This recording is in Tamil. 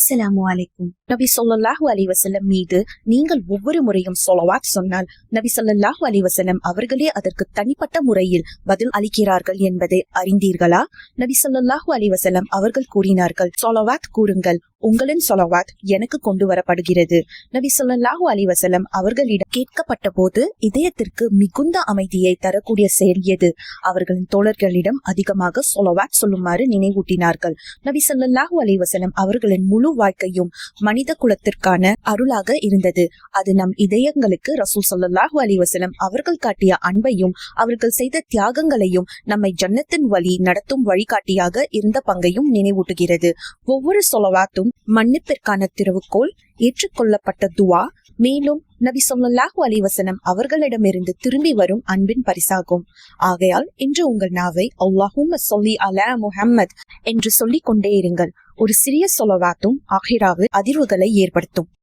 அஸ்ஸலாமு அலைக்கும். நபி ஸல்லல்லாஹு அலைஹி வஸல்லம் மீது நீங்கள் ஒவ்வொரு முறையும் ஸலவாத் சொன்னால் நபி ஸல்லல்லாஹு அலைஹி வஸல்லம் அவர்களே அதற்கு தனிப்பட்ட முறையில் பதில் அளிக்கிறார்கள் என்பதை அறிந்தீர்களா? நபி ஸல்லல்லாஹு அலைஹி வஸல்லம் அவர்கள் கூறினார்கள், ஸலவாத் கூறுங்கள், உங்களின் ஸலவாத் எனக்கு கொண்டு வரப்படுகிறது. நபி ஸல்லல்லாஹு அலைஹி வஸல்லம் அவர்களிடம் கேட்கப்பட்ட போது இதயத்திற்கு மிகுந்த அமைதியை தரக்கூடிய செயல் எது? அவர்களின் தோழர்களிடம் அதிகமாக ஸலவாத் சொல்லுமாறு நினைவூட்டினார்கள். நபி ஸல்லல்லாஹு அலைஹி வஸல்லம் அவர்களின் முழு வாழ்க்கையும் மனித குலத்திற்கான அருளாக இருந்தது. அது நம் இதயங்களுக்கு ரசூல் ஸல்லல்லாஹு அலைஹி வஸல்லம் அவர்கள் காட்டிய அன்பையும் அவர்கள் செய்த தியாகங்களையும் நம்மை ஜன்னத்தின் வழி நடத்தும் வழிகாட்டியாக இருந்த பங்கையும் நினைவூட்டுகிறது. ஒவ்வொரு ஸலவாத்தும் மன்னிப்பிற்கான திறவுகோல், ஏற்றுக்கொள்ளப்பட்ட துவா, மேலும் நபி ஸல்லல்லாஹு அலைஹி வஸல்லம் அவர்களிடமிருந்து திரும்பி வரும் அன்பின் பரிசாகும். ஆகையால் இன்று உங்கள் நாவை அல்லாஹும்ம ஸல்லி அலா முஹம்மத் என்று சொல்லிக் கொண்டே இருங்கள். ஒரு சிறிய ஸலவாத்தும் ஆகிராவில் அதிர்வுகளை ஏற்படுத்தும்.